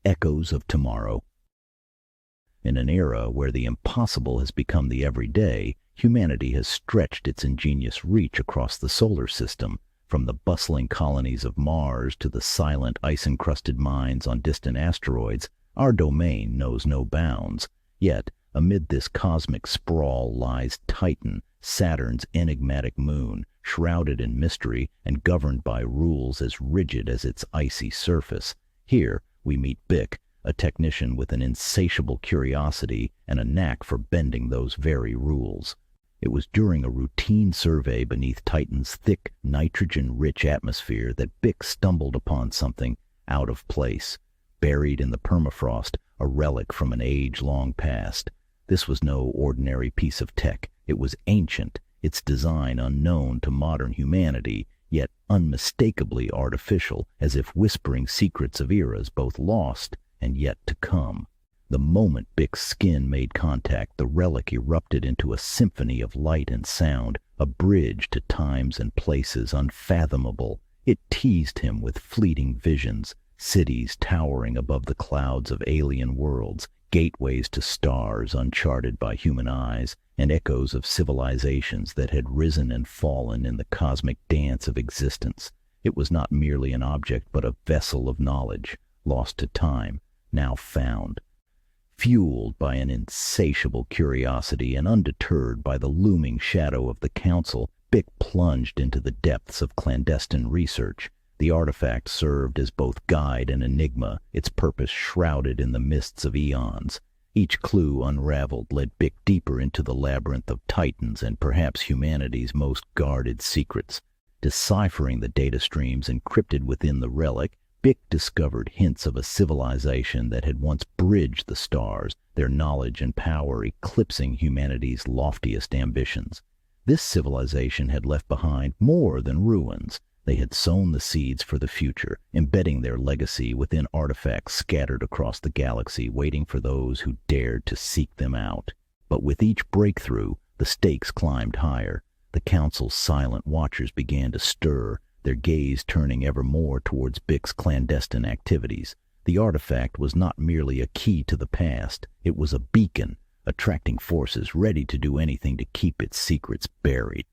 echoes of tomorrow. In an era where the impossible has become the everyday, humanity has stretched its ingenious reach across the solar system, from the bustling colonies of Mars to the silent ice-encrusted mines on distant asteroids. Our domain knows no bounds. Yet, amid this cosmic sprawl lies Titan, Saturn's enigmatic moon, shrouded in mystery and governed by rules as rigid as its icy surface. Here we meet Bick, a technician with an insatiable curiosity and a knack for bending those very rules. It was during a routine survey beneath Titan's thick, nitrogen-rich atmosphere that Bick stumbled upon something out of place, buried in the permafrost, a relic from an age long past. This was no ordinary piece of tech. It was ancient, its design unknown to modern humanity, yet unmistakably artificial, as if whispering secrets of eras both lost and yet to come. The moment Bick's skin made contact, the relic erupted into a symphony of light and sound, a bridge to times and places unfathomable. It teased him with fleeting visions, cities towering above the clouds of alien worlds, gateways to stars uncharted by human eyes, and echoes of civilizations that had risen and fallen in the cosmic dance of existence. It was not merely an object, but a vessel of knowledge, lost to time, now found. Fueled by an insatiable curiosity and undeterred by the looming shadow of the Council, Bick plunged into the depths of clandestine research. The artifact served as both guide and enigma, its purpose shrouded in the mists of eons. Each clue unraveled led Bick deeper into the labyrinth of Titans and perhaps humanity's most guarded secrets. Deciphering the data streams encrypted within the relic, Bick discovered hints of a civilization that had once bridged the stars, their knowledge and power eclipsing humanity's loftiest ambitions. This civilization had left behind more than ruins. They had sown the seeds for the future, embedding their legacy within artifacts scattered across the galaxy, waiting for those who dared to seek them out. But with each breakthrough, the stakes climbed higher. The Council's silent watchers began to stir, their gaze turning ever more towards Bick's clandestine activities. The artifact was not merely a key to the past, it was a beacon, attracting forces ready to do anything to keep its secrets buried.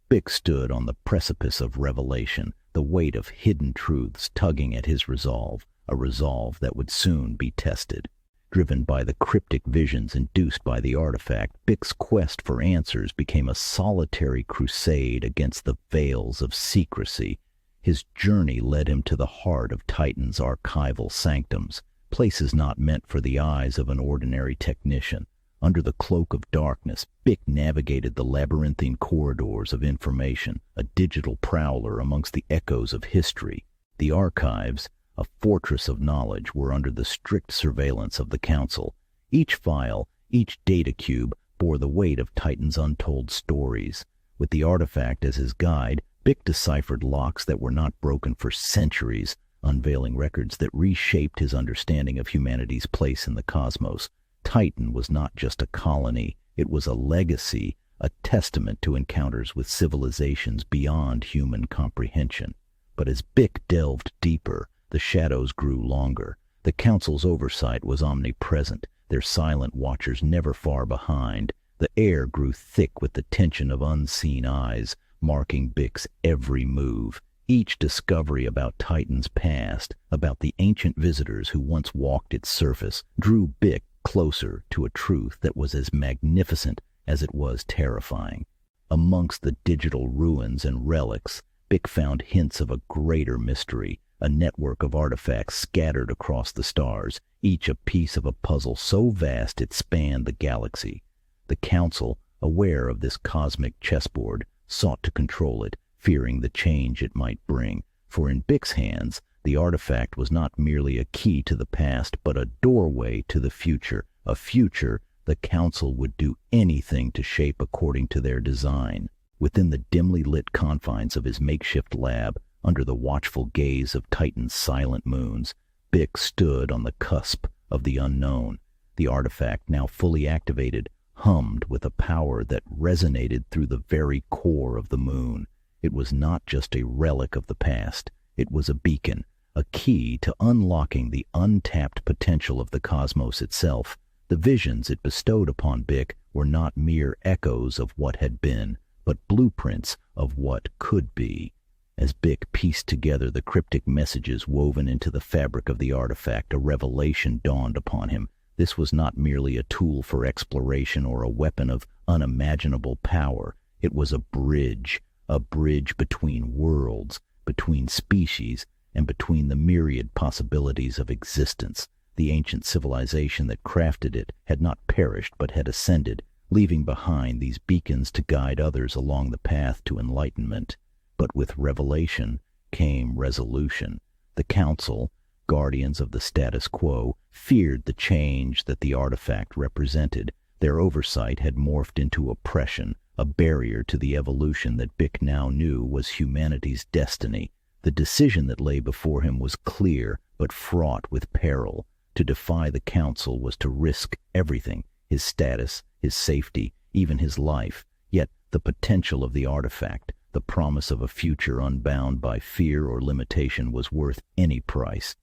Bick stood on the precipice of revelation, the weight of hidden truths tugging at his resolve, a resolve that would soon be tested. Driven by the cryptic visions induced by the artifact, Bick's quest for answers became a solitary crusade against the veils of secrecy. His journey led him to the heart of Titan's archival sanctums, places not meant for the eyes of an ordinary technician. Under the cloak of darkness, Bick navigated the labyrinthine corridors of information, a digital prowler amongst the echoes of history. The archives, a fortress of knowledge, were under the strict surveillance of the Council. Each file, each data cube, bore the weight of Titan's untold stories. With the artifact as his guide, Bick deciphered locks that were not broken for centuries, unveiling records that reshaped his understanding of humanity's place in the cosmos. Titan was not just a colony, it was a legacy, a testament to encounters with civilizations beyond human comprehension. But as Bick delved deeper, the shadows grew longer. The Council's oversight was omnipresent, their silent watchers never far behind. The air grew thick with the tension of unseen eyes, marking Bick's every move. Each discovery about Titan's past, about the ancient visitors who once walked its surface, drew Bick closer to a truth that was as magnificent as it was terrifying. Amongst the digital ruins and relics, Bick found hints of a greater mystery, a network of artifacts scattered across the stars, each a piece of a puzzle so vast it spanned the galaxy. The Council, aware of this cosmic chessboard, sought to control it, fearing the change it might bring, for in Bick's hands, the artifact was not merely a key to the past, but a doorway to the future, a future the Council would do anything to shape according to their design. Within the dimly lit confines of his makeshift lab, under the watchful gaze of Titan's silent moons, Bick stood on the cusp of the unknown. The artifact, now fully activated, hummed with a power that resonated through the very core of the moon. It was not just a relic of the past. It was a beacon a key to unlocking the untapped potential of the cosmos itself. The visions it bestowed upon Bick were not mere echoes of what had been, but blueprints of what could be. As Bick pieced together the cryptic messages woven into the fabric of the artifact, a revelation dawned upon him. This was not merely a tool for exploration or a weapon of unimaginable power. It was a bridge between worlds, between species, and between the myriad possibilities of existence. The ancient civilization that crafted it had not perished but had ascended, leaving behind these beacons to guide others along the path to enlightenment. But with revelation came resolution. The Council, guardians of the status quo, feared the change that the artifact represented. Their oversight had morphed into oppression, a barrier to the evolution that Bick now knew was humanity's destiny. The decision that lay before him was clear, but fraught with peril. To defy the Council was to risk everything, his status, his safety, even his life. Yet the potential of the artifact, the promise of a future unbound by fear or limitation, was worth any price.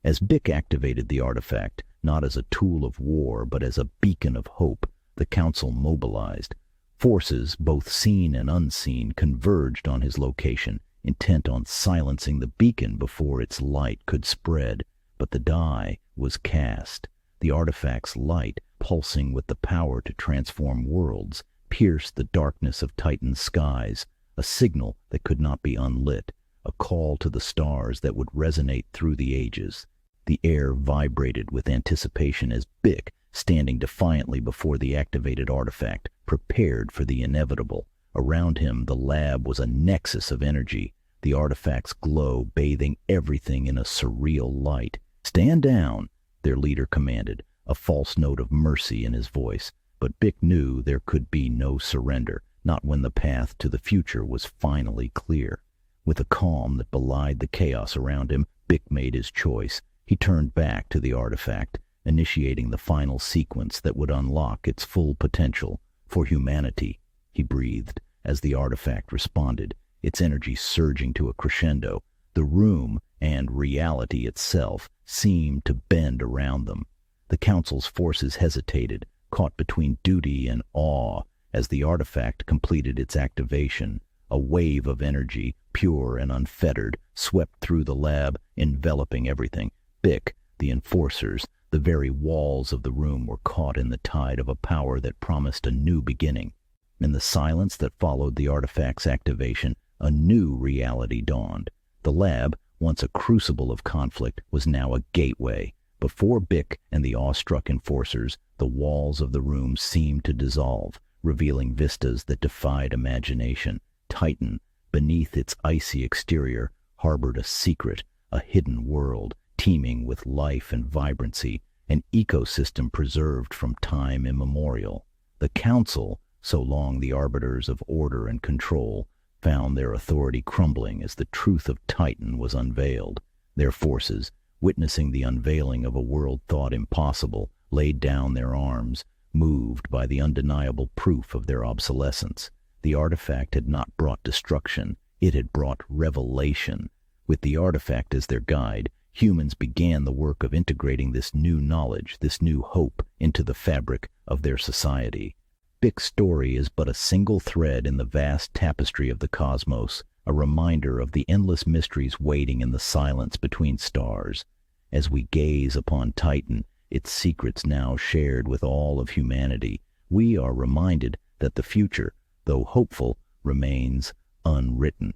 As Bick activated the artifact, not as a tool of war but as a beacon of hope, the Council mobilized. Forces, both seen and unseen, converged on his location, intent on silencing the beacon before its light could spread. But the die was cast. The artifact's light, pulsing with the power to transform worlds, pierced the darkness of Titan's skies, a signal that could not be unlit, a call to the stars that would resonate through the ages. The air vibrated with anticipation as Bick, standing defiantly before the activated artifact, prepared for the inevitable. Around him, the lab was a nexus of energy, the artifact's glow bathing everything in a surreal light. "Stand down," their leader commanded, a false note of mercy in his voice. But Bick knew there could be no surrender, not when the path to the future was finally clear. With a calm that belied the chaos around him, Bick made his choice. He turned back to the artifact, initiating the final sequence that would unlock its full potential. "For humanity," he breathed, as the artifact responded, its energy surging to a crescendo. The room, and reality itself, seemed to bend around them. The Council's forces hesitated, caught between duty and awe, as the artifact completed its activation. A wave of energy, pure and unfettered, swept through the lab, enveloping everything. Bick, the enforcers, the very walls of the room were caught in the tide of a power that promised a new beginning. In the silence that followed the artifact's activation, a new reality dawned. The lab, once a crucible of conflict, was now a gateway. Before Bick and the awestruck enforcers, the walls of the room seemed to dissolve, revealing vistas that defied imagination. Titan, beneath its icy exterior, harbored a secret, a hidden world, teeming with life and vibrancy, an ecosystem preserved from time immemorial. The Council, so long the arbiters of order and control, found their authority crumbling as the truth of Titan was unveiled. Their forces, witnessing the unveiling of a world thought impossible, laid down their arms, moved by the undeniable proof of their obsolescence. The artifact had not brought destruction, it had brought revelation. With the artifact as their guide, humans began the work of integrating this new knowledge, this new hope, into the fabric of their society. Bick's story is but a single thread in the vast tapestry of the cosmos, a reminder of the endless mysteries waiting in the silence between stars. As we gaze upon Titan, its secrets now shared with all of humanity, we are reminded that the future, though hopeful, remains unwritten.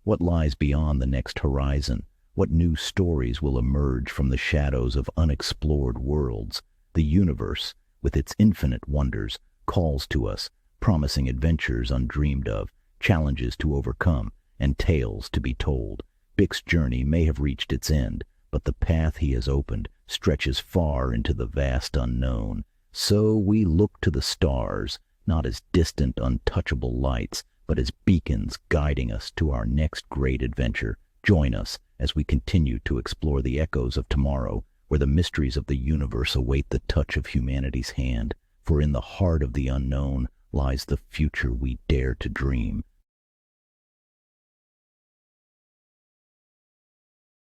What lies beyond the next horizon? What new stories will emerge from the shadows of unexplored worlds? The universe, with its infinite wonders, calls to us, promising adventures undreamed of, challenges to overcome, and tales to be told. Bick's journey may have reached its end, but the path he has opened stretches far into the vast unknown. So we look to the stars, not as distant, untouchable lights, but as beacons guiding us to our next great adventure. Join us as we continue to explore the echoes of tomorrow, where the mysteries of the universe await the touch of humanity's hand. For in the heart of the unknown lies the future we dare to dream.